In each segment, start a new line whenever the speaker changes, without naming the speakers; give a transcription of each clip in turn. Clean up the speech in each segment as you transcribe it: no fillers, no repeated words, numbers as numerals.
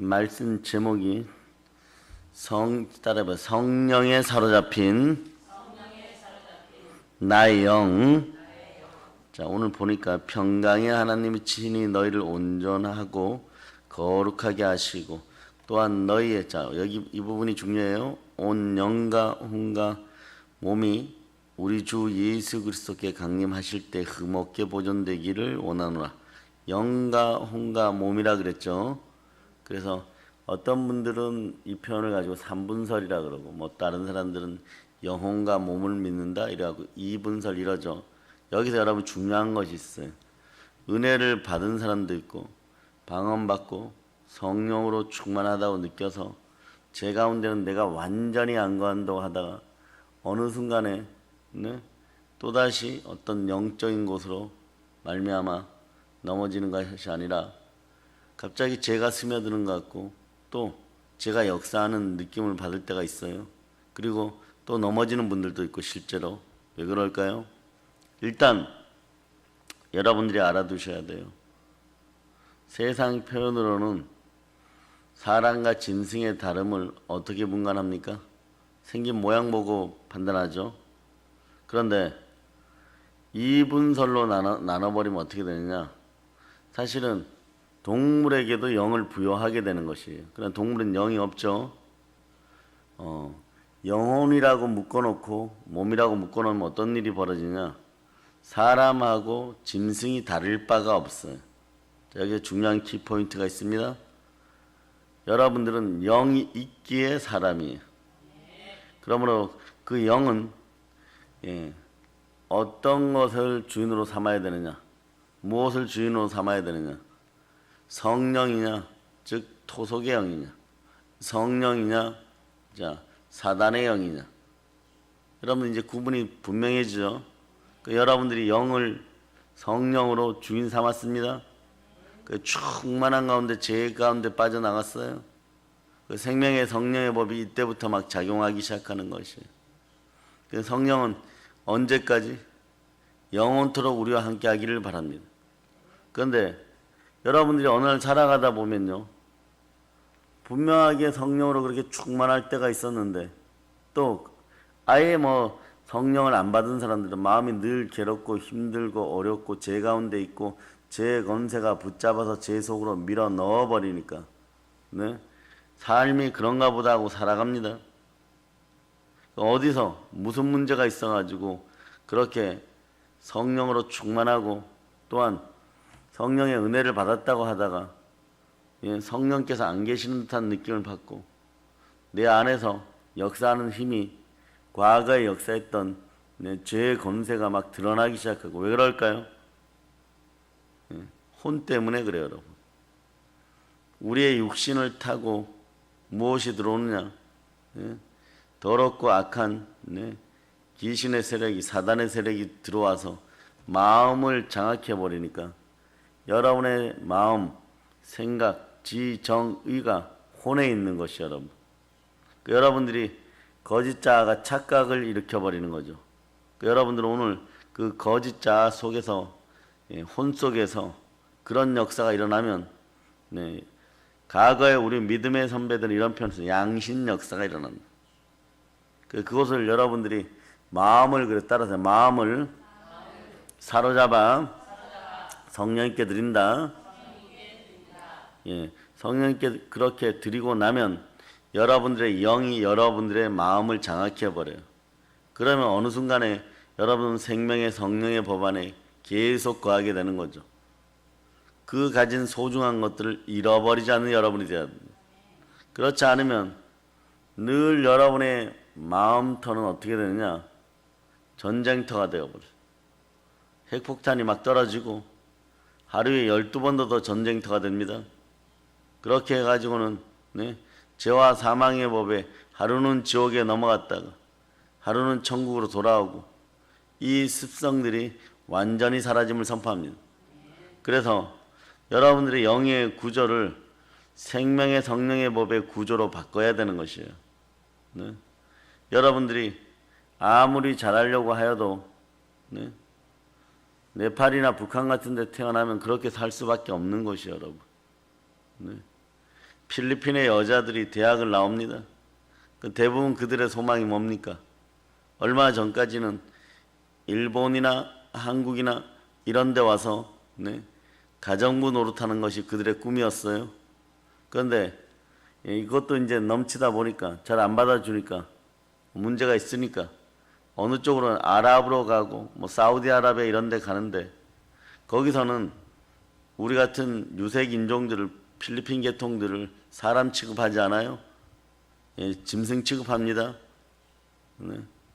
말씀 제목이 따라해봐. 성령에 사로잡힌 나의 영. 자, 오늘 보니까 평강의 하나님이 친히 너희를 온전하고 거룩하게 하시고 또한 너희의, 자, 여기 이 부분이 중요해요. 온 영과 혼과 몸이 우리 주 예수 그리스도께 강림하실 때 흠없게 보존되기를 원하노라. 영과 혼과 몸이라 그랬죠. 그래서 어떤 분들은 이 표현을 가지고 삼분설이라 그러고, 뭐 다른 사람들은 영혼과 몸을 믿는다 이래갖고 이분설 이러죠. 여기서 여러분 중요한 것이 있어요. 은혜를 받은 사람도 있고 방언받고 성령으로 충만하다고 느껴서 제 가운데는 내가 완전히 안 거한다고 하다가 어느 순간에 또다시 어떤 영적인 곳으로 말미암아 넘어지는 것이 아니라 갑자기 제가 스며드는 것 같고 또 제가 역사하는 느낌을 받을 때가 있어요. 그리고 또 넘어지는 분들도 있고. 실제로 왜 그럴까요? 일단 여러분들이 알아두셔야 돼요. 세상 표현으로는 사람과 짐승의 다름을 어떻게 분간합니까? 생긴 모양 보고 판단하죠. 그런데 이분설로 나눠버리면 어떻게 되느냐? 사실은 동물에게도 영을 부여하게 되는 것이에요. 그러나 동물은 영이 없죠. 영혼이라고 묶어놓고 몸이라고 묶어놓으면 어떤 일이 벌어지냐? 사람하고 짐승이 다를 바가 없어요. 여기에 중요한 키포인트가 있습니다. 여러분들은 영이 있기에 사람이에요. 그러므로 그 영은 어떤 것을 주인으로 삼아야 되느냐? 무엇을 주인으로 삼아야 되느냐? 성령이냐, 즉 토속의 영이냐, 성령이냐, 자 사단의 영이냐. 여러분 이제 구분이 분명해지죠. 여러분들이 영을 성령으로 주인 삼았습니다. 그 충만한 가운데 제 가운데 빠져나갔어요. 그 생명의 성령의 법이 이때부터 막 작용하기 시작하는 것이에요. 그 성령은 언제까지? 영원토록 우리와 함께 하기를 바랍니다. 그런데 여러분들이 어느 날 살아가다 보면요, 분명하게 성령으로 그렇게 충만할 때가 있었는데 또 아예 뭐 성령을 안 받은 사람들은 마음이 늘 괴롭고 힘들고 어렵고 제 가운데 있고 제 권세가 붙잡아서 제 속으로 밀어 넣어버리니까 삶이 그런가 보다 하고 살아갑니다. 어디서 무슨 문제가 있어가지고 그렇게 성령으로 충만하고 또한 성령의 은혜를 받았다고 하다가 성령께서 안 계시는 듯한 느낌을 받고 내 안에서 역사하는 힘이 과거에 역사했던 죄의 권세가 막 드러나기 시작하고. 왜 그럴까요? 혼 때문에 그래요, 여러분. 우리의 육신을 타고 무엇이 들어오느냐? 더럽고 악한 귀신의 세력이, 사단의 세력이 들어와서 마음을 장악해 버리니까 여러분의 마음, 생각, 지, 정, 의가 혼에 있는 것이 여러분. 여러분들이 거짓 자아가 착각을 일으켜버리는 거죠. 여러분들은 오늘 그 거짓 자아 속에서, 혼 속에서 그런 역사가 일어나면, 과거에 우리 믿음의 선배들은 이런 표현을 양신 역사가 일어납니다. 그것을 여러분들이 마음을 따라서 마음을 사로잡아 성령님께 드린다. 성령님께 그렇게 드리고 나면 여러분들의 영이 여러분들의 마음을 장악해 버려요. 그러면 어느 순간에 여러분은 생명의 성령의 법 안에 계속 거하게 되는 거죠. 그 가진 소중한 것들을 잃어버리지 않는 여러분이 되어야 됩니다. 그렇지 않으면 늘 여러분의 마음터는 어떻게 되느냐? 전쟁터가 되어버려요. 핵폭탄이 막 떨어지고 하루에 12번도 더 전쟁터가 됩니다. 그렇게 해가지고는 죄와 사망의 법에 하루는 지옥에 넘어갔다가 하루는 천국으로 돌아오고 이 습성들이 완전히 사라짐을 선포합니다. 그래서 여러분들의 영의 구조를 생명의 성령의 법의 구조로 바꿔야 되는 것이에요. 여러분들이 아무리 잘하려고 하여도 네팔이나 북한 같은 데 태어나면 그렇게 살 수밖에 없는 것이에요, 여러분. 필리핀의 여자들이 대학을 나옵니다. 대부분 그들의 소망이 뭡니까? 얼마 전까지는 일본이나 한국이나 이런 데 와서 가정부 노릇하는 것이 그들의 꿈이었어요. 그런데 이것도 이제 넘치다 보니까 잘 안 받아주니까 문제가 있으니까 어느 쪽으로는 아랍으로 가고 뭐 사우디아라비아 이런 데 가는데 거기서는 우리 같은 유색 인종들을 필리핀 계통들을 사람 취급하지 않아요. 짐승 취급합니다.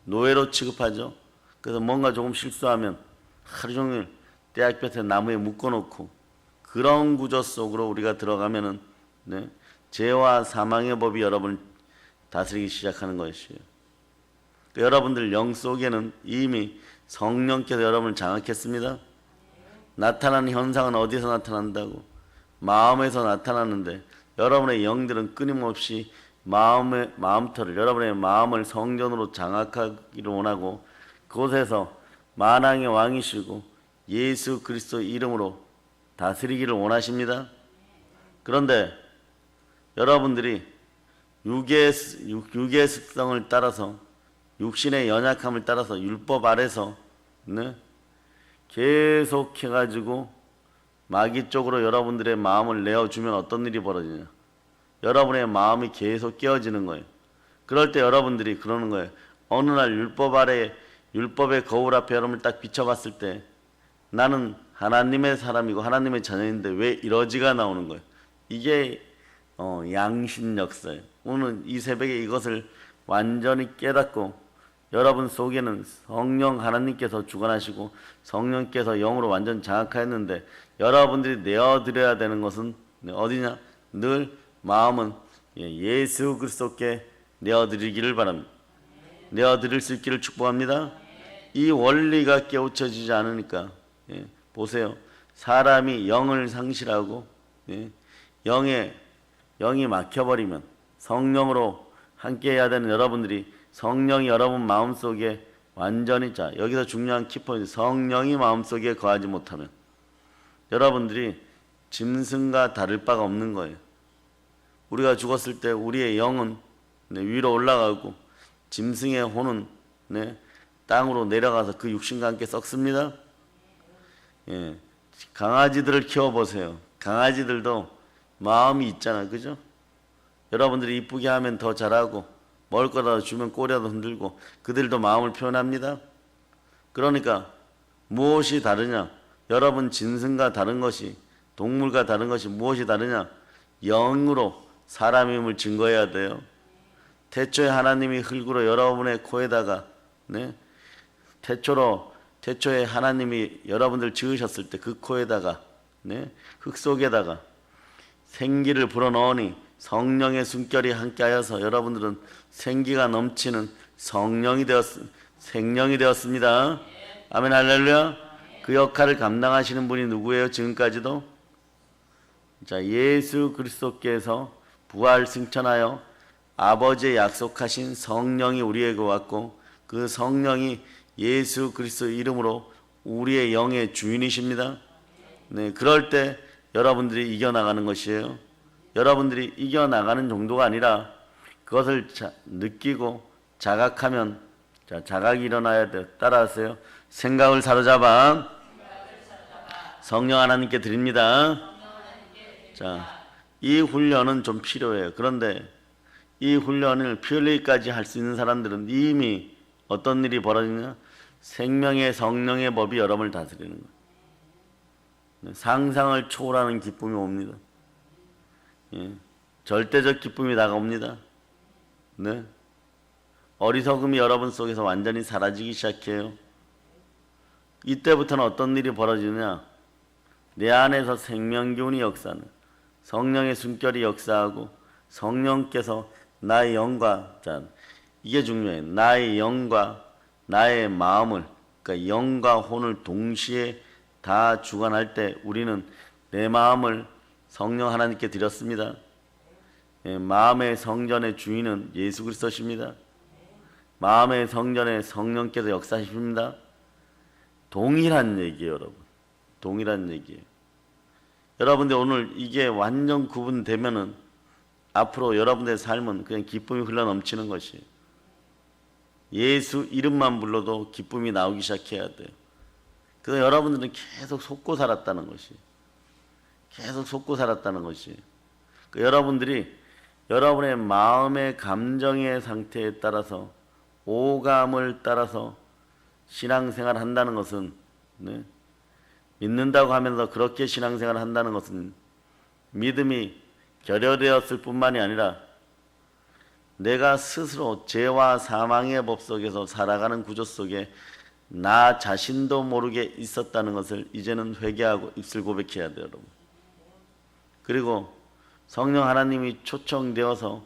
노예로 취급하죠. 그래서 뭔가 조금 실수하면 하루 종일 떼약볕에 나무에 묶어놓고 그런 구조 속으로 우리가 들어가면은 죄와 사망의 법이 여러분을 다스리기 시작하는 것이에요. 여러분들 영 속에는 이미 성령께서 여러분을 장악했습니다. 나타나는 현상은 어디서 나타난다고? 마음에서 나타나는데 여러분의 영들은 끊임없이 마음터를 여러분의 마음을 성전으로 장악하기를 원하고 그곳에서 만왕의 왕이시고 예수 그리스도 이름으로 다스리기를 원하십니다. 그런데 여러분들이 육의 습성을 따라서 육신의 연약함을 따라서 율법 아래서 계속 해가지고 마귀 쪽으로 여러분들의 마음을 내어주면 어떤 일이 벌어지냐? 여러분의 마음이 계속 깨어지는 거예요. 그럴 때 여러분들이 그러는 거예요. 어느 날 율법 아래 율법의 거울 앞에 여러분을 딱 비춰봤을 때 나는 하나님의 사람이고 하나님의 자녀인데 왜 이러지가 나오는 거예요. 이게 양신 역사예요. 오늘 이 새벽에 이것을 완전히 깨닫고 여러분 속에는 성령 하나님께서 주관하시고 성령께서 영으로 완전 장악하였는데 여러분들이 내어드려야 되는 것은 어디냐? 늘 마음은 예수 그리스도께 내어드리기를 바랍니다. 내어드릴 수 있기를 축복합니다. 이 원리가 깨우쳐지지 않으니까 보세요. 사람이 영을 상실하고 영이 막혀버리면 성령으로 함께 해야 되는 여러분들이 성령이 여러분 마음속에 완전히 여기서 중요한 키포인트 성령이 마음속에 거하지 못하면 여러분들이 짐승과 다를 바가 없는 거예요. 우리가 죽었을 때 우리의 영은 위로 올라가고 짐승의 혼은 땅으로 내려가서 그 육신과 함께 썩습니다. 강아지들을 키워보세요. 강아지들도 마음이 있잖아, 그죠? 여러분들이 이쁘게 하면 더 잘하고 먹을 거라도 주면 꼬리라도 흔들고 그들도 마음을 표현합니다. 그러니까 무엇이 다르냐? 여러분 짐승과 다른 것이 동물과 다른 것이 무엇이 다르냐? 영으로 사람임을 증거해야 돼요. 태초에 하나님이 흙으로 여러분의 코에다가 태초에 하나님이 여러분들 지으셨을 때 그 코에다가 흙 속에다가 생기를 불어넣으니 성령의 숨결이 함께하여서 여러분들은 생기가 넘치는 생명이 되었습니다. 아멘 할렐루야. 그 역할을 감당하시는 분이 누구예요? 지금까지도 예수 그리스도께서 부활 승천하여 아버지의 약속하신 성령이 우리에게 왔고 그 성령이 예수 그리스도 이름으로 우리의 영의 주인이십니다. 그럴 때 여러분들이 이겨나가는 것이에요. 여러분들이 이겨나가는 정도가 아니라 그것을 느끼고 자각하면 자각이 일어나야 돼요. 따라하세요. 생각을 사로잡아 성령 하나님께 드립니다. 이 훈련은 좀 필요해요. 그런데 이 훈련을 피 흘리기까지 할 수 있는 사람들은 이미 어떤 일이 벌어지냐? 생명의 성령의 법이 여러분을 다스리는 거예요. 상상을 초월하는 기쁨이 옵니다. 절대적 기쁨이 다가옵니다. 어리석음이 여러분 속에서 완전히 사라지기 시작해요. 이때부터는 어떤 일이 벌어지느냐? 내 안에서 생명기운이 역사하는 성령의 숨결이 역사하고 성령께서 나의 영과 이게 중요해요. 나의 영과 나의 마음을 그러니까 영과 혼을 동시에 다 주관할 때 우리는 내 마음을 성령 하나님께 드렸습니다. 마음의 성전의 주인은 예수 그리스도십니다. 마음의 성전에 성령께서 역사하십니다. 동일한 얘기예요, 여러분. 동일한 얘기예요. 여러분들 오늘 이게 완전 구분되면은 앞으로 여러분들의 삶은 그냥 기쁨이 흘러넘치는 것이, 예수 이름만 불러도 기쁨이 나오기 시작해야 돼요. 그래서 여러분들은 계속 속고 살았다는 것이, 계속 속고 살았다는 것이, 여러분들이 여러분의 마음의 감정의 상태에 따라서, 오감을 따라서 신앙생활 한다는 것은, 네, 믿는다고 하면서 그렇게 신앙생활 한다는 것은 믿음이 결여되었을 뿐만이 아니라 내가 스스로 죄와 사망의 법 속에서 살아가는 구조 속에 나 자신도 모르게 있었다는 것을 이제는 회개하고 입술 고백해야 돼요, 여러분. 그리고 성령 하나님이 초청되어서,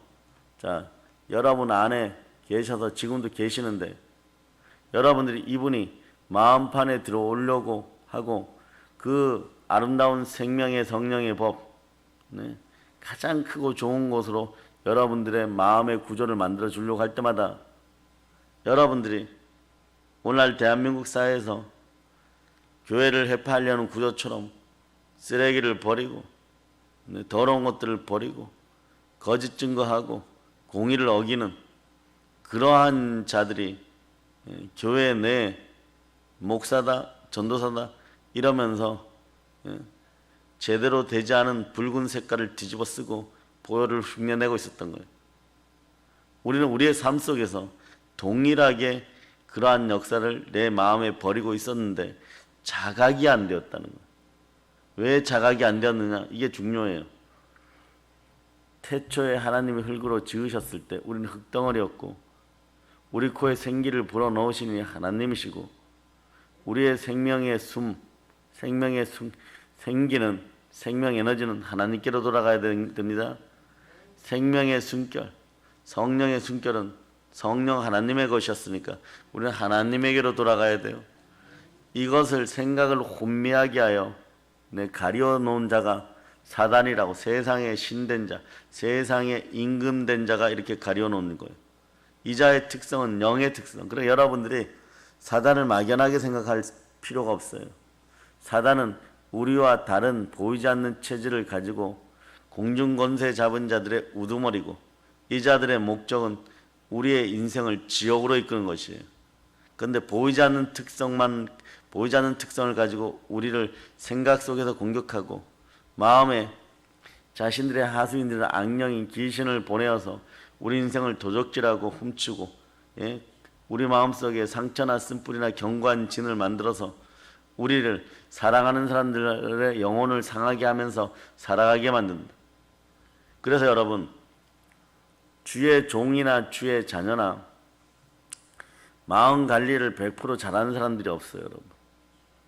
자, 여러분 안에 계셔서 지금도 계시는데, 여러분들이 이분이 마음판에 들어오려고 하고 그 아름다운 생명의 성령의 법, 네, 가장 크고 좋은 곳으로 여러분들의 마음의 구조를 만들어 주려고 할 때마다 여러분들이 오늘날 대한민국 사회에서 교회를 해파하려는 구조처럼 쓰레기를 버리고, 네, 더러운 것들을 버리고 거짓 증거하고 공의를 어기는 그러한 자들이 교회 내 목사다, 전도사다 이러면서 제대로 되지 않은 붉은 색깔을 뒤집어 쓰고 보혈을 흉내내고 있었던 거예요. 우리는 우리의 삶 속에서 동일하게 그러한 역사를 내 마음에 버리고 있었는데 자각이 안 되었다는 거예요. 왜 자각이 안 되었느냐? 이게 중요해요. 태초에 하나님이 흙으로 지으셨을 때 우리는 흙덩어리였고, 우리 코에 생기를 불어넣으시니 하나님이시고, 우리의 생명의 생기는, 생명 에너지는 하나님께로 돌아가야 됩니다. 생명의 숨결, 성령의 숨결은 성령 하나님의 것이었으니까 우리는 하나님에게로 돌아가야 돼요. 이것을 생각을 혼미하게 하여 가리워 놓은 자가 사단이라고, 세상의 신된 자, 세상의 임금된 자가 이렇게 가리워 놓는 거예요. 이 자의 특성은 영의 특성. 그래서 여러분들이 사단을 막연하게 생각할 필요가 없어요. 사단은 우리와 다른 보이지 않는 체질을 가지고 공중권세 잡은 자들의 우두머리고, 이 자들의 목적은 우리의 인생을 지옥으로 이끄는 것이에요. 그런데 보이지 않는 특성을 가지고 우리를 생각 속에서 공격하고, 마음에 자신들의 하수인들은 악령인 귀신을 보내어서 우리 인생을 도적질하고 훔치고, 예? 우리 마음속에 상처나 쓴뿌리나 견고한 진을 만들어서 우리를 사랑하는 사람들의 영혼을 상하게 하면서 살아가게 만든다. 그래서 여러분, 주의 종이나 주의 자녀나 마음 관리를 100% 잘하는 사람들이 없어요, 여러분.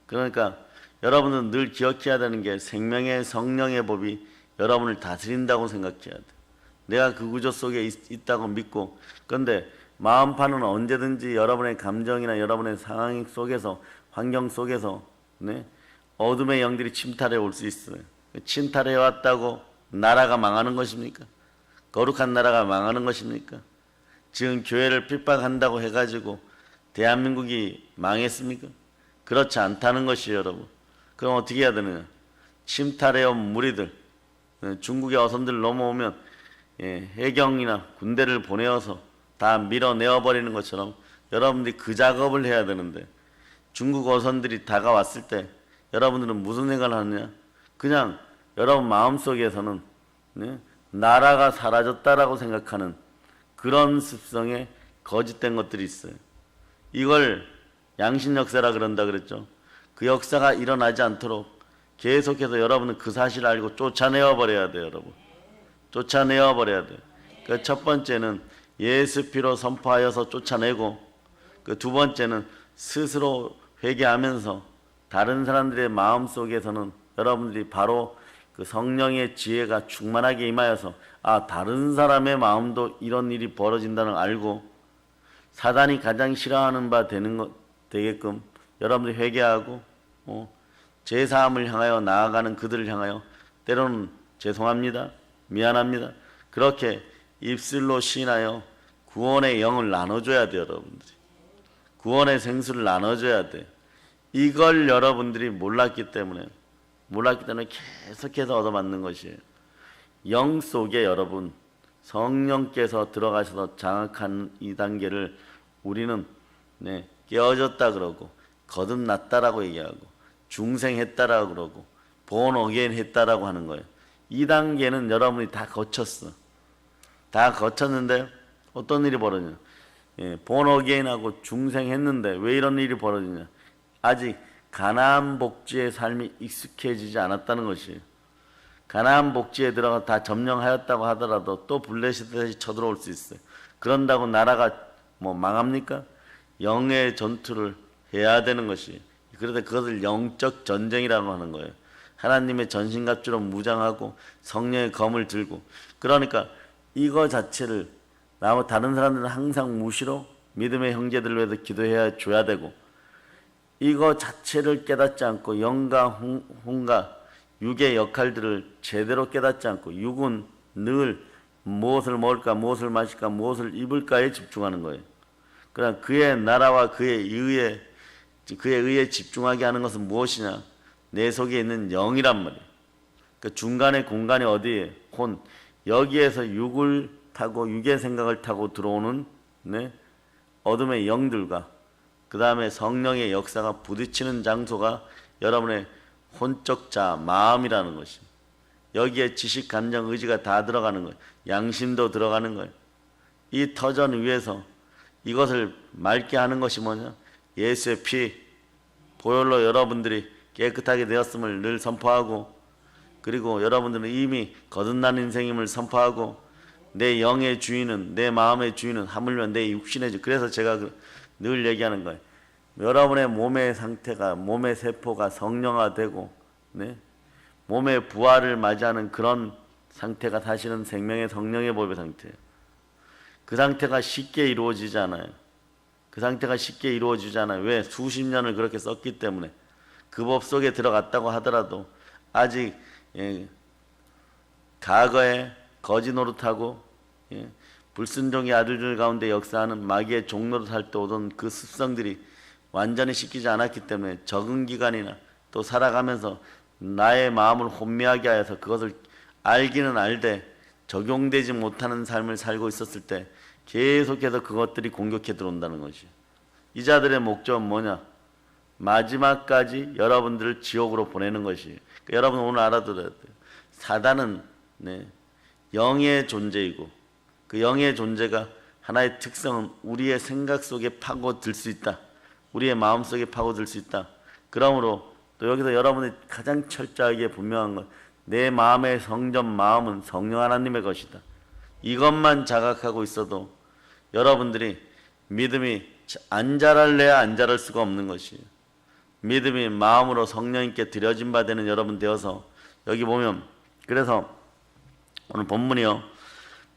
그러니까 여러분은 늘 기억해야 되는 게 생명의 성령의 법이 여러분을 다스린다고 생각해야 돼. 내가 그 구조 속에 있다고 믿고, 그런데 마음판은 언제든지 여러분의 감정이나 여러분의 상황 속에서, 환경 속에서, 네, 어둠의 영들이 침탈해 올 수 있어요. 침탈해 왔다고 나라가 망하는 것입니까? 거룩한 나라가 망하는 것입니까? 지금 교회를 핍박한다고 해가지고 대한민국이 망했습니까? 그렇지 않다는 것이에요, 여러분. 그럼 어떻게 해야 되느냐? 침탈해온 무리들, 중국의 어선들 넘어오면 해경이나 군대를 보내어서 다 밀어내어버리는 것처럼 여러분들이 그 작업을 해야 되는데, 중국 어선들이 다가왔을 때 여러분들은 무슨 생각을 하느냐? 그냥 여러분 마음속에서는, 네, 나라가 사라졌다라고 생각하는 그런 습성의 거짓된 것들이 있어요. 이걸 양심역사라 그런다 그랬죠. 그 역사가 일어나지 않도록 계속해서 여러분은 그 사실을 알고 쫓아내어 버려야 돼요, 여러분. 쫓아내어 버려야 돼요. 그 첫 번째는 예수 피로 선포하여서 쫓아내고, 그 두 번째는 스스로 회개하면서 다른 사람들의 마음 속에서는 여러분들이 바로 그 성령의 지혜가 충만하게 임하여서, 아, 다른 사람의 마음도 이런 일이 벌어진다는 걸 알고 사단이 가장 싫어하는 바 되게끔 여러분들이 회개하고, 제사함을 향하여 나아가는 그들을 향하여 때로는 죄송합니다, 미안합니다, 그렇게 입술로 시인하여 구원의 영을 나눠줘야 돼요. 여러분들이 구원의 생수를 나눠줘야 돼. 이걸 여러분들이 몰랐기 때문에 계속해서 얻어맞는 것이에요. 영 속에 여러분, 성령께서 들어가셔서 장악한 이 단계를 우리는 깨어졌다 그러고 거듭났다라고 얘기하고 중생했다라고 그러고 born again 했다라고 하는 거예요. 이 단계는 여러분이 다 거쳤어. 다 거쳤는데 어떤 일이 벌어지냐. born again하고 중생했는데 왜 이런 일이 벌어지냐. 아직 가나안 복지의 삶이 익숙해지지 않았다는 것이에요. 가나안 복지에 들어가 다 점령하였다고 하더라도 또 블레셋이 쳐들어올 수 있어요. 그런다고 나라가 뭐 망합니까? 영의 전투를 해야 되는 것이. 그런데 그것을 영적 전쟁이라고 하는 거예요. 하나님의 전신갑주로 무장하고 성령의 검을 들고. 그러니까 이거 자체를 다른 사람들은 항상 무시로 믿음의 형제들을 위해서 기도해야 줘야 되고, 이거 자체를 깨닫지 않고 영과 혼과 육의 역할들을 제대로 깨닫지 않고 육은 늘 무엇을 먹을까, 무엇을 마실까, 무엇을 입을까에 집중하는 거예요. 그러나 그의 나라와 그의 의에 집중하게 하는 것은 무엇이냐? 내 속에 있는 영이란 말이에요. 그 중간의 공간이 어디에? 혼. 여기에서 육을 타고 육의 생각을 타고 들어오는 어둠의 영들과 그 다음에 성령의 역사가 부딪히는 장소가 여러분의 혼적 자, 마음이라는 것입니다. 여기에 지식, 감정, 의지가 다 들어가는 거예요. 양심도 들어가는 거예요. 이 터전 위에서 이것을 맑게 하는 것이 뭐냐? 예수의 피, 보혈로 여러분들이 깨끗하게 되었음을 늘 선포하고, 그리고 여러분들은 이미 거듭난 인생임을 선포하고, 내 영의 주인은, 내 마음의 주인은 하물며 내 육신의 주. 그래서 제가 늘 얘기하는 거예요. 여러분의 몸의 상태가, 몸의 세포가 성령화되고 몸의 부활을 맞이하는 그런 상태가 사실은 생명의 성령의 법의 상태예요. 그 상태가 쉽게 이루어지지 않아요. 그 상태가 쉽게 이루어지지 않아요. 왜? 수십 년을 그렇게 썼기 때문에. 그 법 속에 들어갔다고 하더라도 아직 과거에 거지 노릇하고 불순종의 아들들 가운데 역사하는 마귀의 종노릇할 때 오던 그 습성들이 완전히 씻기지 않았기 때문에 적응 기간이나 또 살아가면서 나의 마음을 혼미하게 하여서 그것을 알기는 알되 적용되지 못하는 삶을 살고 있었을 때 계속해서 그것들이 공격해 들어온다는 것이. 이 자들의 목적은 뭐냐? 마지막까지 여러분들을 지옥으로 보내는 것이. 그러니까 여러분 오늘 알아둬야 돼요. 사단은 영의 존재이고 그 영의 존재가 하나의 특성은 우리의 생각 속에 파고들 수 있다. 우리의 마음속에 파고들 수 있다. 그러므로 또 여기서 여러분이 가장 철저하게 분명한 건 내 마음의 성전 마음은 성령 하나님의 것이다. 이것만 자각하고 있어도 여러분들이 믿음이 안 자랄래야 안 자랄 수가 없는 것이에요. 믿음이 마음으로 성령님께 드려진 바 되는 여러분 되어서 여기 보면 그래서 오늘 본문이요.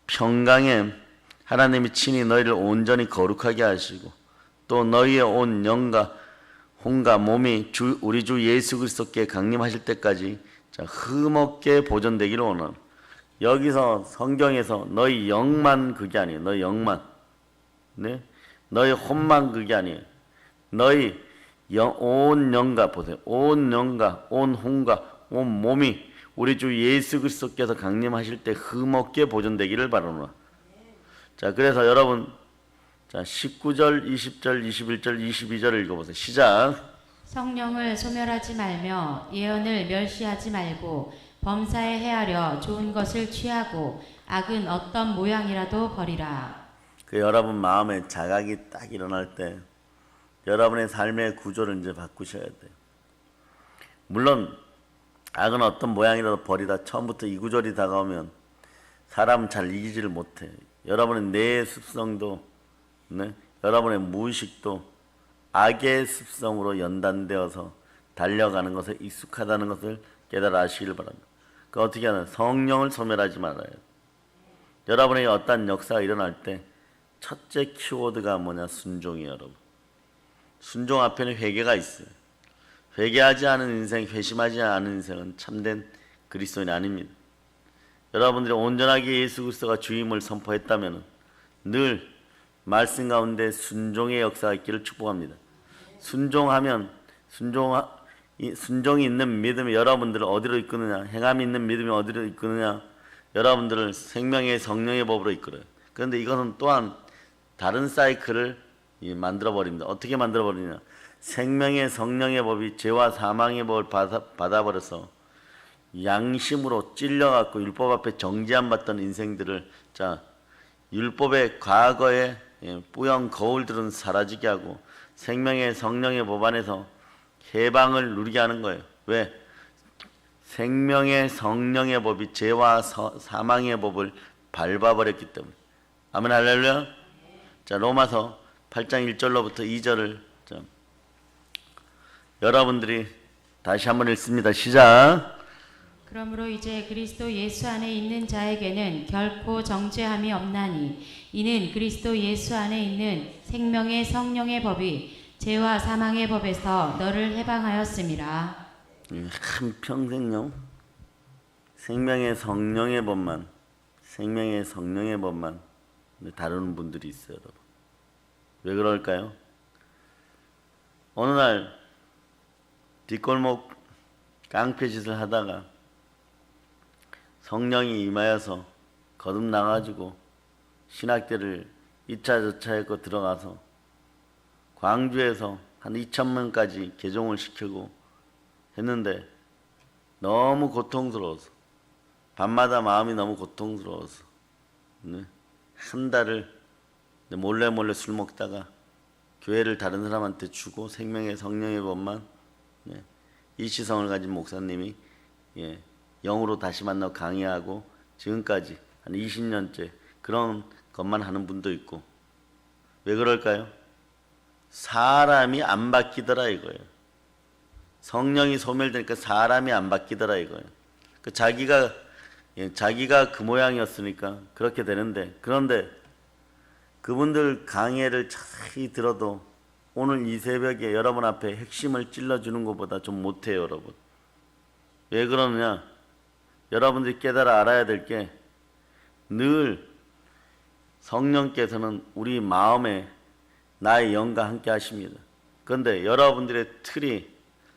평강에 하나님이 친히 너희를 온전히 거룩하게 하시고 또 너희의 온 영과 혼과 몸이 우리 주 예수 그리스도께 강림하실 때까지 흠없게 보존되기를 원하노라. 여기서 성경에서 너희 영만 그게 아니에요. 너희 영만. 너희 혼만 그게 아니에요. 너희 온 영과 보세요. 온 영과 온 혼과 온 몸이 우리 주 예수 그리스도께서 강림하실 때 흠없게 보존되기를 바라노라. 자, 그래서 여러분 19절, 20절, 21절, 22절을 읽어보세요. 시작.
성령을 소멸하지 말며 예언을 멸시하지 말고 범사에 헤아려 좋은 것을 취하고 악은 어떤 모양이라도 버리라.
그 여러분 마음에 자각이 딱 일어날 때 여러분의 삶의 구조를 이제 바꾸셔야 돼요. 물론 악은 어떤 모양이라도 버리다 처음부터 이 구절이 다가오면 사람은 잘 이기지를 못해. 여러분의 내 습성도 여러분의 무의식도 악의 습성으로 연단되어서 달려가는 것에 익숙하다는 것을 깨달아 아시길 바랍니다. 그 어떻게 하나? 성령을 소멸하지 말아요. 여러분에게 어떤 역사가 일어날 때 첫째 키워드가 뭐냐? 순종이에요, 여러분. 순종 앞에는 회개가 있어요. 회개하지 않은 인생, 회심하지 않은 인생은 참된 그리스도인이 아닙니다. 여러분들이 온전하게 예수 그리스도가 주임을 선포했다면 늘 말씀 가운데 순종의 역사가 있기를 축복합니다. 순종하면 순종이 있는 믿음이 여러분들을 어디로 이끄느냐? 행함이 있는 믿음이 어디로 이끄느냐? 여러분들을 생명의 성령의 법으로 이끌어요. 그런데 이것은 또한 다른 사이클을 만들어 버립니다. 어떻게 만들어 버리냐? 생명의 성령의 법이 죄와 사망의 법을 받아버려서 양심으로 찔려갖고 율법 앞에 정죄 안 받던 인생들을 율법의 과거의 뿌연 거울들은 사라지게 하고 생명의 성령의 법 안에서 해방을 누리게 하는 거예요. 왜? 생명의 성령의 법이 죄와 사망의 법을 밟아버렸기 때문에. 아멘 할렐루야. 자, 로마서 8장 1절로부터 2절을 여러분들이 다시 한번 읽습니다. 시작.
그러므로 이제 그리스도 예수 안에 있는 자에게는 결코 정죄함이 없나니 이는 그리스도 예수 안에 있는 생명의 성령의 법이 죄와 사망의 법에서 너를 해방하였음이라.
한 평생요. 생명의 성령의 법만 다루는 분들이 있어요, 여러분. 왜 그럴까요? 어느 날 뒷골목 깡패짓을 하다가 성령이 임하여서 거듭 나가지고 신학대를 2차 저차 했고 들어가서 광주에서 한 2,000명까지 개종을 시키고 했는데 너무 고통스러워서 밤마다 마음이 너무 고통스러워서 한 달을 몰래 술 먹다가 교회를 다른 사람한테 주고 생명의 성령의 법만 이시성을 가진 목사님이 영으로 다시 만나 강의하고 지금까지 한 20년째 그런 것만 하는 분도 있고. 왜 그럴까요? 사람이 안 바뀌더라 이거예요. 성령이 소멸되니까 사람이 안 바뀌더라 이거예요. 자기가 그 모양이었으니까 그렇게 되는데, 그런데 그분들 강의를 자세히 들어도 오늘 이 새벽에 여러분 앞에 핵심을 찔러주는 것보다 좀 못해요, 여러분. 왜 그러느냐? 여러분들이 깨달아 알아야 될 게, 늘 성령께서는 우리 마음에 나의 영과 함께 하십니다. 그런데 여러분들의 틀이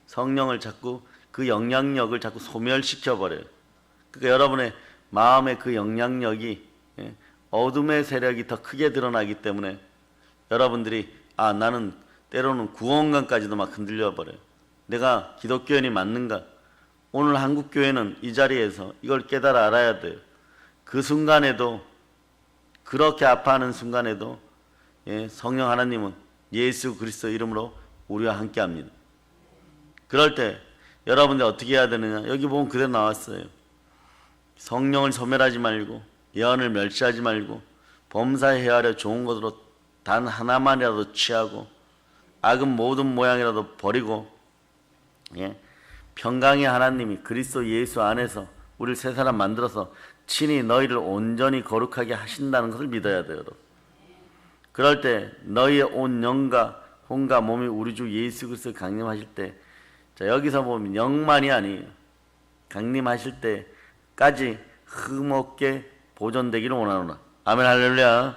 성령을 자꾸 그 영향력을 자꾸 소멸시켜 버려요. 그러니까 여러분의 마음의 그 영향력이 어둠의 세력이 더 크게 드러나기 때문에 여러분들이 나는 때로는 구원관까지도 막 흔들려 버려요. 내가 기독교인이 맞는가? 오늘 한국교회는 이 자리에서 이걸 깨달아 알아야 돼요. 그 순간에도, 그렇게 아파하는 순간에도 성령 하나님은 예수 그리스도 이름으로 우리와 함께 합니다. 그럴 때 여러분들 어떻게 해야 되느냐? 여기 보면 그대로 나왔어요. 성령을 소멸하지 말고 예언을 멸시하지 말고 범사에 헤아려 좋은 것으로 단 하나만이라도 취하고 악은 모든 모양이라도 버리고 평강의 하나님이 그리스도 예수 안에서 우리를 새 사람 만들어서 친히 너희를 온전히 거룩하게 하신다는 것을 믿어야 돼요, 여러분. 그럴 때 너희의 온 영과 혼과 몸이 우리 주 예수 그리스도 강림하실 때, 여기서 보면 영만이 아니에요. 강림하실 때까지 흠없게 보존되기를 원하노라. 아멘 할렐루야.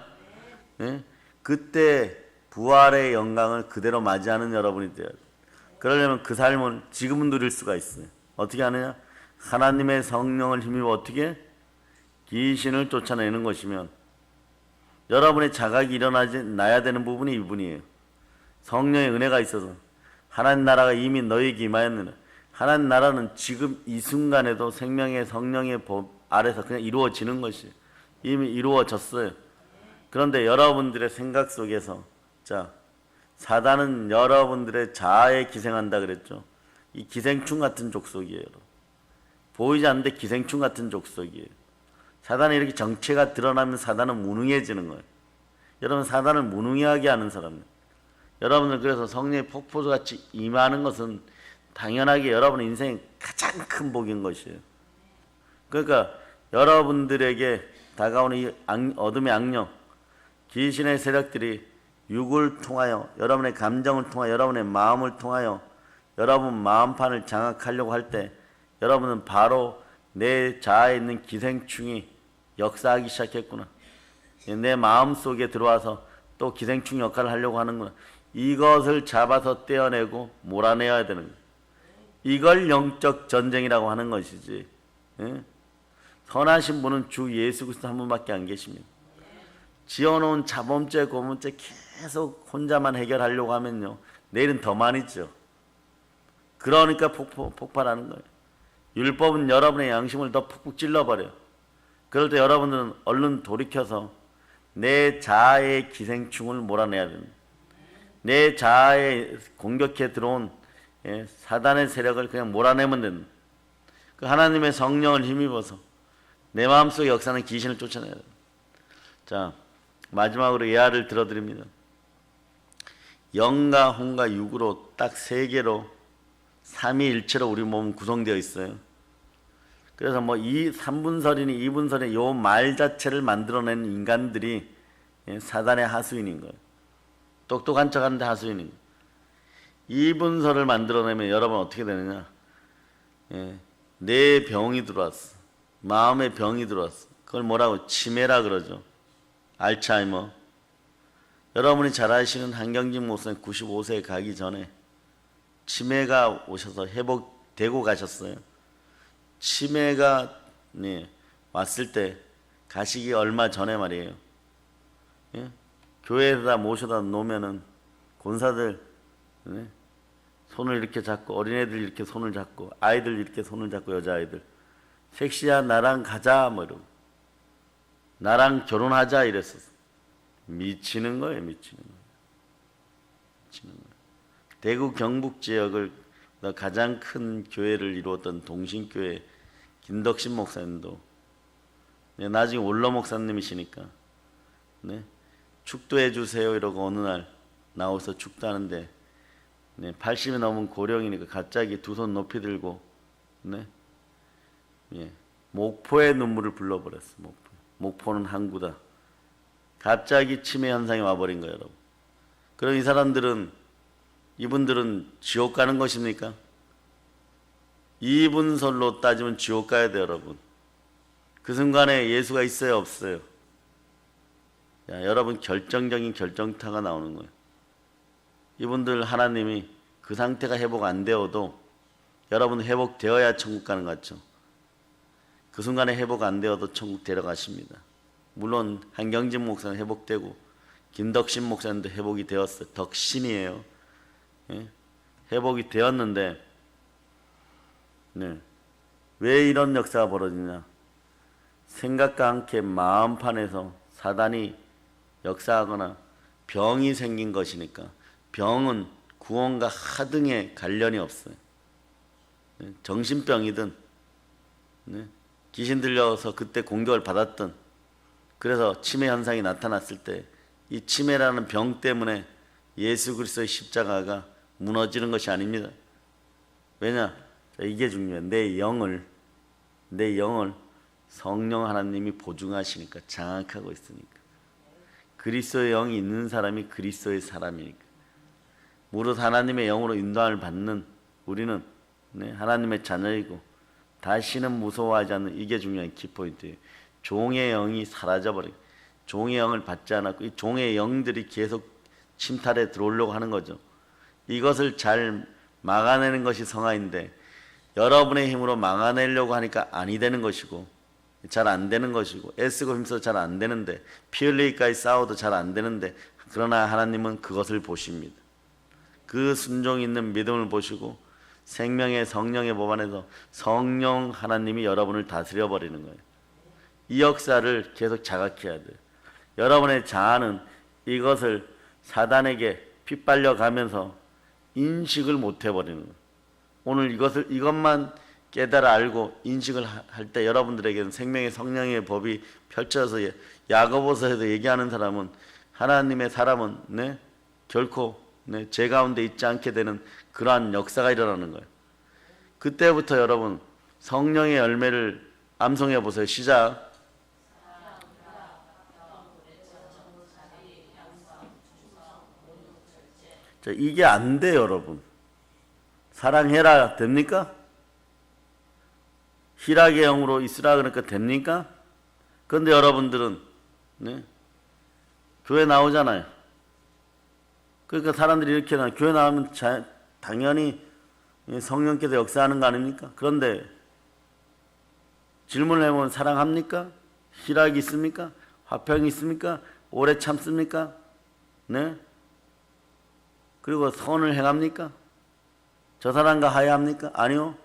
그때 부활의 영광을 그대로 맞이하는 여러분이 되어야 돼요. 그러려면 그 삶을 지금은 누릴 수가 있어요. 어떻게 하느냐? 하나님의 성령을 힘입어 어떻게? 귀신을 쫓아내는 것이면, 여러분의 자각이 일어나야 되는 부분이 이분이에요. 성령의 은혜가 있어서 하나님 나라가 이미 너희에게 임하였느냐. 하나님 나라는 지금 이 순간에도 생명의 성령의 법 아래서 그냥 이루어지는 것이 이미 이루어졌어요. 그런데 여러분들의 생각 속에서 사단은 여러분들의 자아에 기생한다 그랬죠. 이 기생충 같은 족속이에요. 보이지 않는데 기생충 같은 족속이에요. 사단이 이렇게 정체가 드러나면 사단은 무능해지는 거예요. 여러분, 사단을 무능하게 하는 사람이에요. 여러분들 그래서 성령의 폭포수같이 임하는 것은 당연하게 여러분의 인생의 가장 큰 복인 것이에요. 그러니까 여러분들에게 다가오는 이 어둠의 악령, 귀신의 세력들이 육을 통하여, 여러분의 감정을 통하여, 여러분의 마음을 통하여 여러분 마음판을 장악하려고 할 때, 여러분은 바로 내 자아에 있는 기생충이 역사하기 시작했구나. 내 마음 속에 들어와서 또 기생충 역할을 하려고 하는구나. 이것을 잡아서 떼어내고 몰아내야 되는 거예요. 이걸 영적 전쟁이라고 하는 것이지. 선하신 분은 주 예수 그리스도 한 분밖에 안 계십니다. 지어놓은 자범죄, 고범죄 계속 혼자만 해결하려고 하면요, 내일은 더 많이 죠. 그러니까 폭발하는 거예요. 율법은 여러분의 양심을 더 푹푹 찔러버려요. 그럴 때 여러분들은 얼른 돌이켜서 내 자아의 기생충을 몰아내야 됩니다. 내 자아에 공격해 들어온 사단의 세력을 그냥 몰아내면 됩니다. 그 하나님의 성령을 힘입어서 내 마음속에 역사하는 귀신을 쫓아내야 됩니다. 자, 마지막으로 예화를 들어드립니다. 영과 혼과 육으로 딱 세 개로 삼위일체로 우리 몸은 구성되어 있어요. 그래서 뭐 이 3분설이니 2분설이 요 말 자체를 만들어낸 인간들이 사단의 하수인인 거예요. 똑똑한 척하는데 하수인인 거예요. 2분설을 만들어내면 여러분 어떻게 되느냐? 내 병이 들어왔어. 마음의 병이 들어왔어. 그걸 뭐라고? 치매라 그러죠. 알츠하이머. 여러분이 잘 아시는 한경진 목사님 95세에 가기 전에 치매가 오셔서 회복되고 가셨어요. 치매가 왔을 때 가시기 얼마 전에 말이에요. 교회에다 모셔다 놓으면은 권사들 손을 이렇게 잡고, 어린애들 이렇게 손을 잡고, 아이들 이렇게 손을 잡고, 여자아이들 섹시야 나랑 가자 뭐 이러고 나랑 결혼하자 이랬었어. 미치는 거예요. 미치는 거예요. 대구 경북 지역을 가장 큰 교회를 이루었던 동신교회 김덕신 목사님도 나중에 올러 목사님이시니까 축도해 주세요 이러고 어느 날 나와서 축도하는데 80이 넘은 고령이니까 갑자기 두 손 높이 들고 목포의 눈물을 불러버렸어. 목포는 항구다. 갑자기 치매 현상이 와버린 거예요, 여러분. 그럼 이 사람들은, 이분들은 지옥 가는 것입니까? 이분설로 따지면 지옥 가야 돼요, 여러분. 그 순간에 예수가 있어요, 없어요? 야, 여러분 결정적인 결정타가 나오는 거예요. 이분들 하나님이 그 상태가 회복 안 되어도 여러분 회복되어야 천국 가는 것 같죠? 그 순간에 회복 안 되어도 천국 데려가십니다. 물론 한경진 목사는 회복되고 김덕신 목사님도 회복이 되었어요. 덕신이에요. 회복이 되었는데 왜 이런 역사가 벌어지냐? 생각과 함께 마음판에서 사단이 역사하거나 병이 생긴 것이니까. 병은 구원과 하등의 관련이 없어요. 정신병이든 귀신 들려서 그때 공격을 받았던, 그래서 치매 현상이 나타났을 때 이 치매라는 병 때문에 예수 그리스도의 십자가가 무너지는 것이 아닙니다. 왜냐? 이게 중요해요. 내 영을 성령 하나님이 보증하시니까, 장악하고 있으니까. 그리스도의 영이 있는 사람이 그리스도의 사람이니까. 무릇 하나님의 영으로 인도함을 받는 우리는 하나님의 자녀이고 다시는 무서워하지 않는, 이게 중요한 키포인트예요. 종의 영이 사라져버려요. 종의 영을 받지 않았고 이 종의 영들이 계속 침탈에 들어오려고 하는 거죠. 이것을 잘 막아내는 것이 성화인데 여러분의 힘으로 막아내려고 하니까 아니 되는 것이고 잘 안 되는 것이고 애쓰고 힘써도 잘 안 되는데 피 흘리기까지 싸워도 잘 안 되는데, 그러나 하나님은 그것을 보십니다. 그 순종 있는 믿음을 보시고 생명의 성령의 법 안에서 성령 하나님이 여러분을 다스려 버리는 거예요. 이 역사를 계속 자각해야 돼요. 여러분의 자아는 이것을 사단에게 핏발려 가면서 인식을 못 해버리는 거예요. 오늘 이것만 깨달아 알고 인식을 할 때 여러분들에게는 생명의 성령의 법이 펼쳐서 야고보서에서 얘기하는 사람은, 하나님의 사람은 결코 제 가운데 있지 않게 되는 그러한 역사가 일어나는 거예요. 그때부터 여러분 성령의 열매를 암송해 보세요. 시작. 자, 이게 안 돼요, 여러분. 사랑해라 됩니까? 희락의 영으로 있으라 그러니까 됩니까? 그런데 여러분들은 교회 나오잖아요. 그러니까 사람들이 이렇게 교회 나오면 당연히 성령께서 역사하는 거 아닙니까? 그런데 질문을 해보면 사랑합니까? 희락이 있습니까? 화평이 있습니까? 오래 참습니까? 네? 그리고 선을 행합니까? 저 사람과 화해합니까? 아니요.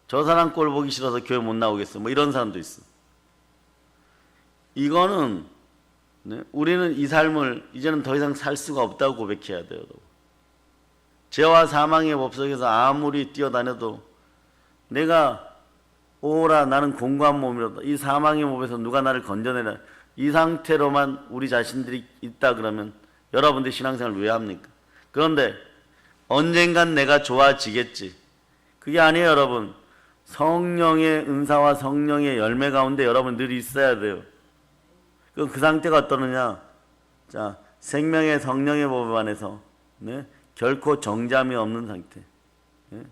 저 사람 꼴 보기 싫어서 교회 못 나오겠어. 뭐 이런 사람도 있어. 이거는 네? 우리는 이 삶을 이제는 더 이상 살 수가 없다고 고백해야 돼요. 여러분. 죄와 사망의 법 속에서 아무리 뛰어다녀도 내가 오라 나는 공고한 몸이로다. 이 사망의 몸에서 누가 나를 건져내라. 이 상태로만 우리 자신들이 있다 그러면 여러분들 신앙생활을 왜 합니까? 그런데 언젠간 내가 좋아지겠지. 그게 아니에요, 여러분. 성령의 은사와 성령의 열매 가운데 여러분 늘 있어야 돼요. 그럼 그 상태가 어떠느냐? 자, 생명의 성령의 법 안에서 네? 결코 정잠이 없는 상태. 네?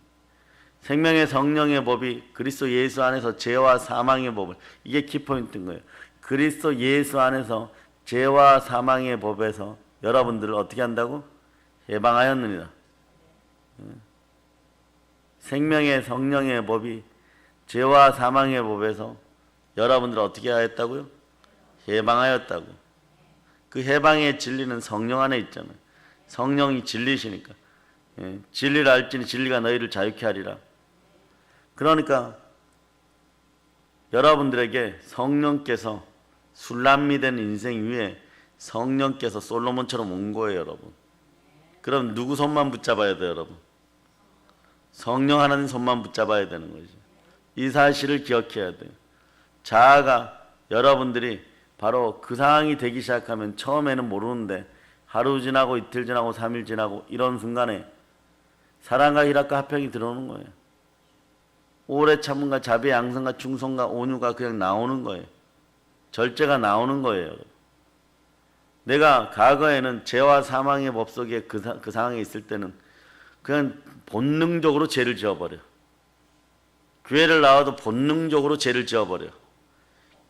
생명의 성령의 법이 그리스도 예수 안에서 죄와 사망의 법을, 이게 키포인트인 거예요. 그리스도 예수 안에서 죄와 사망의 법에서 여러분들을 어떻게 한다고? 해방하였느니라. 생명의 성령의 법이 죄와 사망의 법에서 여러분들을 어떻게 하였다고요? 해방하였다고. 그 해방의 진리는 성령 안에 있잖아요. 성령이 진리시니까. 진리를 알지니 진리가 너희를 자유케 하리라. 그러니까 여러분들에게 성령께서 술람미 된 인생 위에 성령께서 솔로몬처럼 온 거예요, 여러분. 그럼 누구 손만 붙잡아야 돼요, 여러분? 성령 하나님 손만 붙잡아야 되는 거죠. 이 사실을 기억해야 돼요. 자아가 여러분들이 바로 그 상황이 되기 시작하면 처음에는 모르는데 하루 지나고 이틀 지나고 3일 지나고 이런 순간에 사랑과 희락과 화평이 들어오는 거예요. 오래 참음과 자비, 양성과 충성과 온유가 그냥 나오는 거예요. 절제가 나오는 거예요. 내가 과거에는 죄와 사망의 법 속에 그 상황에 있을 때는 그냥 본능적으로 죄를 지어버려. 교회를 나와도 본능적으로 죄를 지어버려.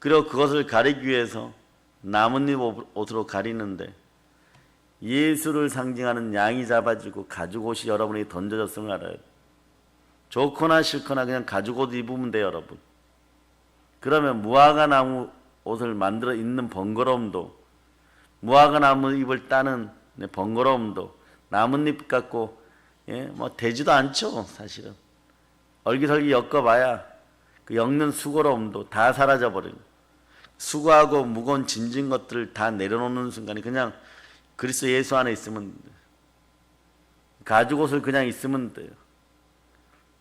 그리고 그것을 가리기 위해서 나뭇잎 옷으로 가리는데 예수를 상징하는 양이 잡아지고 가죽옷이 여러분에게 던져졌음을 알아요. 좋거나 싫거나 그냥 가죽옷 입으면 돼요, 여러분. 그러면 무화과 나무 옷을 만들어 입는 번거로움도, 무화과 나무 잎을 따는 번거로움도 나뭇잎 갖고 뭐 되지도 않죠, 사실은. 얼기설기 엮어봐야 그 엮는 수고로움도 다 사라져버리고 수고하고 무거운 짐진 것들을 다 내려놓는 순간에 그냥 그리스도 예수 안에 있으면 돼요. 가죽옷을 그냥 있으면 돼요.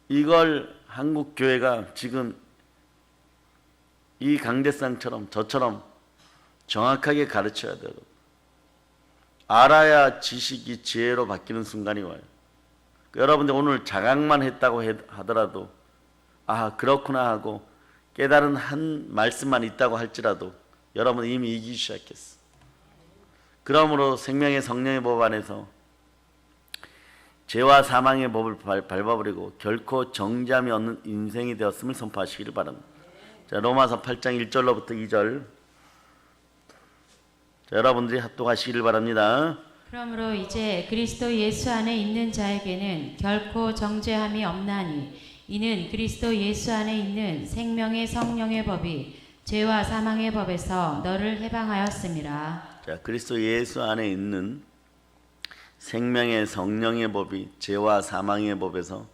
이걸 한국 교회가 지금 이 강대상처럼 저처럼 정확하게 가르쳐야 돼요. 알아야 지식이 지혜로 바뀌는 순간이 와요. 여러분들 오늘 자각만 했다고 하더라도 아 그렇구나 하고 깨달은 한 말씀만 있다고 할지라도 여러분 이미 이기기 시작했어. 그러므로 생명의 성령의 법 안에서 죄와 사망의 법을 밟아버리고 결코 정잠이 없는 인생이 되었음을 선포하시기를 바랍니다. 자, 로마서 8장 1절로부터 2절 자, 여러분들이 합독하시기를 바랍니다.
그러므로 이제 그리스도 예수 안에 있는 자에게는 결코 정죄함이 없나니 이는 그리스도 예수 안에 있는 생명의 성령의 법이 죄와 사망의 법에서 너를 해방하였음이라.
자, 그리스도 예수 안에 있는 생명의 성령의 법이 죄와 사망의 법에서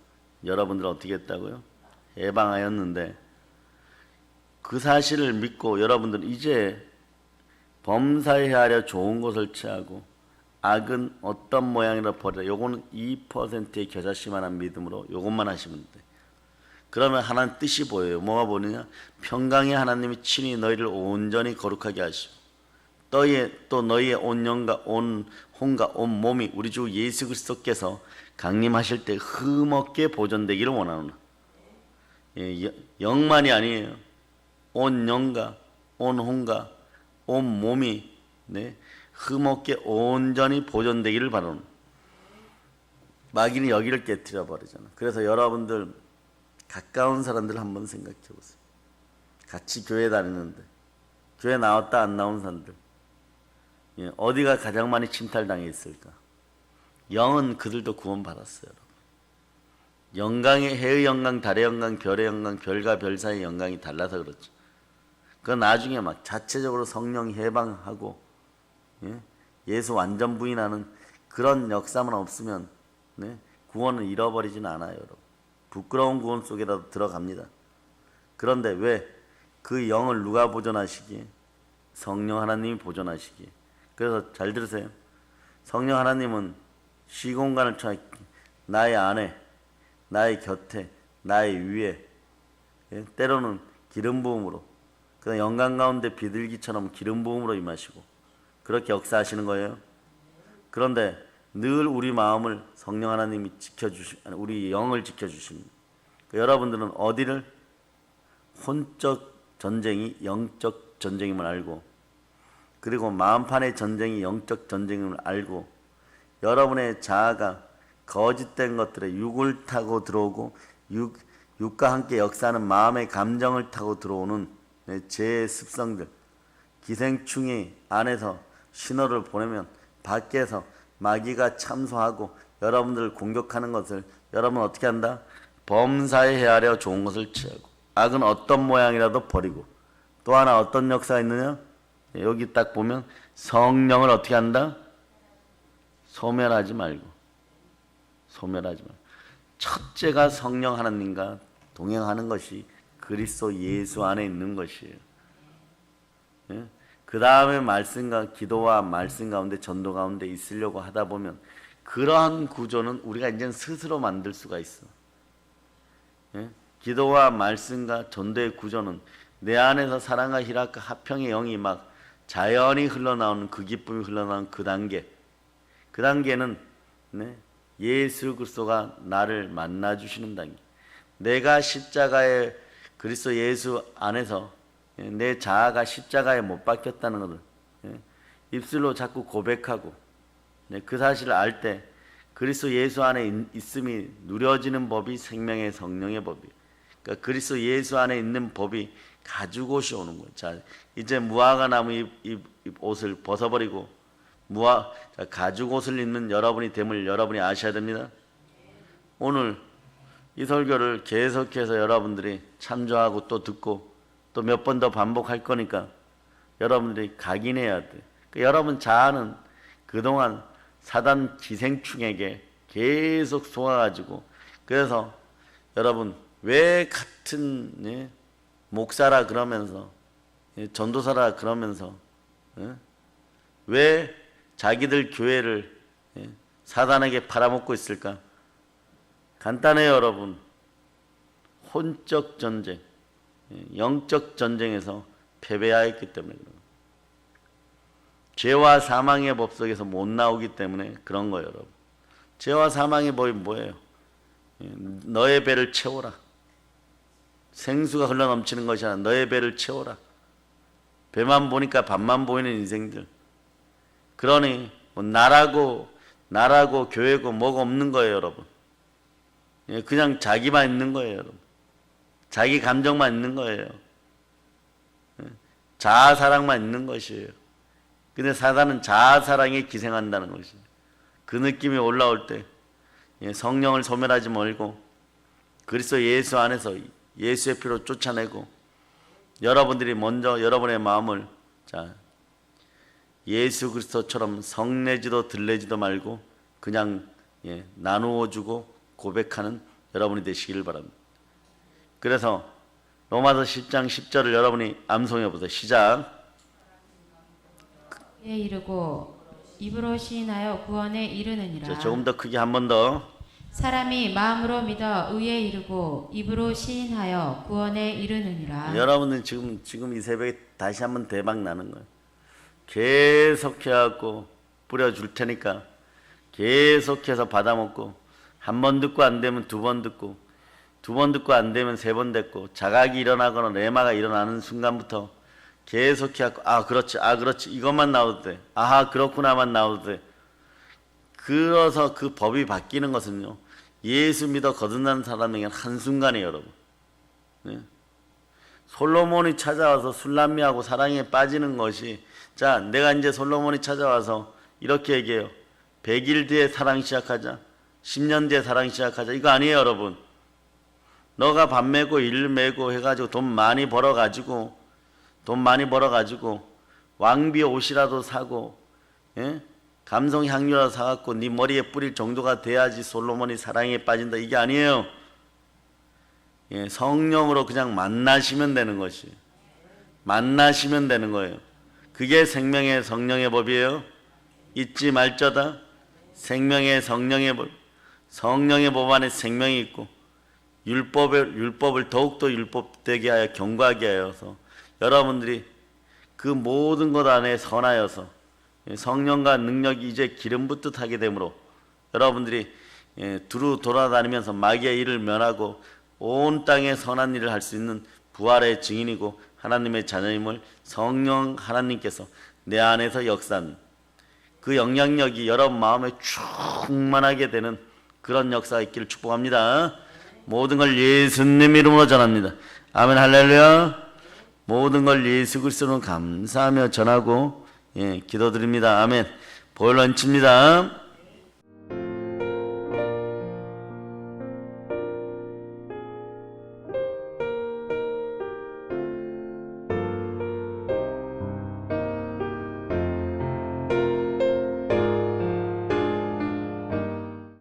여러분들 어떻게 했다고요? 해방하였는데 그 사실을 믿고 여러분들 이제 범사에 하려 좋은 것을 취하고 악은 어떤 모양이라 버리라. 요거는 2%의 겨자씨만한 믿음으로 요것만 하시면 돼. 그러면 하나님 뜻이 보여요. 뭐가 보느냐? 평강의 하나님이 친히 너희를 온전히 거룩하게 하시고 또 너희의 온 영과 온 혼과 온 몸이 우리 주 예수 그리스도께서 강림하실 때 흠없게 보존되기를 원하노라. 영만이 아니에요. 온 영과 온 혼과 온 몸이 흠없게 온전히 보존되기를 바라노라. 마귀는 여기를 깨뜨려 버리잖아. 그래서 여러분들 가까운 사람들 한번 생각해 보세요. 같이 교회 다니는데 교회 나왔다 안 나온 사람들 어디가 가장 많이 침탈당해 있을까? 영은 그들도 구원받았어요. 여러분. 영광의 해의 영광, 달의 영광, 별의 영광, 별과 별 사이의 영광이 달라서 그렇죠. 그 나중에 막 자체적으로 성령 해방하고 예수 완전 부인하는 그런 역사만 없으면 구원을 잃어버리진 않아요, 여러분. 부끄러운 구원 속에라도 들어갑니다. 그런데 왜 그 영을 누가 보존하시기에? 성령 하나님이 보존하시기에. 그래서 잘 들으세요. 성령 하나님은 시공간을 통해 나의 안에, 나의 곁에, 나의 위에, 때로는 기름 부음으로, 그 영광 가운데 비둘기처럼 기름 부음으로 임하시고 그렇게 역사하시는 거예요. 그런데 늘 우리 마음을 성령 하나님이 우리 영을 지켜주십니다. 여러분들은 어디를 혼적 전쟁이 영적 전쟁임을 알고, 그리고 마음판의 전쟁이 영적 전쟁임을 알고, 여러분의 자아가 거짓된 것들에 육을 타고 들어오고 육과 함께 역사하는 마음의 감정을 타고 들어오는 제 습성들, 기생충이 안에서 신호를 보내면 밖에서 마귀가 참소하고 여러분들을 공격하는 것을 여러분은 어떻게 한다? 범사에 헤아려 좋은 것을 취하고, 악은 어떤 모양이라도 버리고, 또 하나 어떤 역사가 있느냐? 여기 딱 보면 성령을 어떻게 한다? 소멸하지 말고. 첫째가 성령 하나님과 동행하는 것이 그리스도 예수 안에 있는 것이에요. 그 다음에 말씀과 기도와 말씀 가운데 전도 가운데 있으려고 하다 보면 그러한 구조는 우리가 이제 스스로 만들 수가 있어. 기도와 말씀과 전도의 구조는 내 안에서 사랑과 희락과 화평의 영이 막 자연히 흘러나오는, 그 기쁨이 흘러나오는 그 단계는 예수 그리스도가 나를 만나주시는 단계. 내가 십자가에 그리스도 예수 안에서 내 자아가 십자가에 못 박혔다는 것을 입술로 자꾸 고백하고 그 사실을 알 때 그리스도 예수 안에 있음이 누려지는 법이 생명의 성령의 법이에요. 그러니까 그리스도 예수 안에 있는 법이 가죽옷이 오는 거예요. 자, 이제 무화과 나무 옷을 벗어버리고 가죽옷을 입는 여러분이 됨을 여러분이 아셔야 됩니다. 오늘 이 설교를 계속해서 여러분들이 참조하고 또 듣고 또 몇 번 더 반복할 거니까 여러분들이 각인해야 돼. 그러니까 여러분 자아는 그동안 사단 기생충에게 계속 속아가지고, 그래서 여러분 왜 같은 목사라 그러면서 전도사라 그러면서 왜 자기들 교회를 사단에게 팔아먹고 있을까? 간단해요, 여러분. 혼적 전쟁, 영적 전쟁에서 패배하였기 때문에 그런 거예요. 죄와 사망의 법 속에서 못 나오기 때문에 그런 거예요, 여러분. 죄와 사망의 법이 뭐예요? 너의 배를 채워라. 생수가 흘러넘치는 것이 아니라 너의 배를 채워라. 배만 보니까 밥만 보이는 인생들. 그러니 뭐 나라고 교회고 뭐가 없는 거예요, 여러분. 그냥 자기만 있는 거예요, 여러분. 자기 감정만 있는 거예요. 자아사랑만 있는 것이에요. 근데 사단은 자아사랑에 기생한다는 것이에요. 그 느낌이 올라올 때 성령을 소멸하지 말고 그리스도 예수 안에서 예수의 피로 쫓아내고, 여러분들이 먼저 여러분의 마음을 예수 그리스도처럼 성내지도 들내지도 말고 그냥 나누어 주고 고백하는 여러분이 되시기를 바랍니다. 그래서 로마서 10장 10절을 여러분이 암송해 보세요. 시작.
에 이르고 입으로 시인하여 구원에 이르느니라.
조금 더 크게 한 번 더.
사람이 마음으로 믿어 의에 이르고 입으로 시인하여 구원에 이르느니라.
여러분은 지금 이 새벽에 다시 한번 대박 나는 거예요. 계속해갖고 뿌려줄 테니까 계속해서 받아먹고, 한 번 듣고 안 되면 두 번 듣고, 두 번 듣고 안 되면 세 번 듣고, 자각이 일어나거나 레마가 일어나는 순간부터 계속해갖고 그렇지 이것만 나와도 돼, 아하 그렇구나만 나와도 돼. 그래서 그 법이 바뀌는 것은요, 예수 믿어 거듭난 사람에게는 한순간이에요, 여러분. 솔로몬이 찾아와서 술람미하고 사랑에 빠지는 것이, 자, 내가 이제 솔로몬이 찾아와서 이렇게 얘기해요. 100일 뒤에 사랑 시작하자. 10년 뒤에 사랑 시작하자. 이거 아니에요, 여러분. 너가 밥 메고 일 메고 해가지고 돈 많이 벌어가지고 왕비 옷이라도 사고, 예? 감성 향료라도 사갖고 네 머리에 뿌릴 정도가 돼야지 솔로몬이 사랑에 빠진다. 이게 아니에요. 예, 성령으로 그냥 만나시면 되는 것이에요. 만나시면 되는 거예요. 그게 생명의 성령의 법이에요. 잊지 말자다. 생명의 성령의 법. 성령의 법 안에 생명이 있고 율법을 더욱더 율법되게 하여 경고하게 하여서 여러분들이 그 모든 것 안에 선하여서 성령과 능력이 이제 기름 붓듯 하게 되므로 여러분들이 두루 돌아다니면서 마귀의 일을 면하고 온 땅에 선한 일을 할 수 있는 부활의 증인이고 하나님의 자녀임을 성령 하나님께서 내 안에서 역사하는 그 영향력이 여러분 마음에 충만하게 되는 그런 역사가 있기를 축복합니다. 모든 걸 예수님 이름으로 전합니다. 아멘 할렐루야. 모든 걸 예수 그리스도로 감사하며 전하고 기도드립니다. 아멘. 볼 얹힙니다.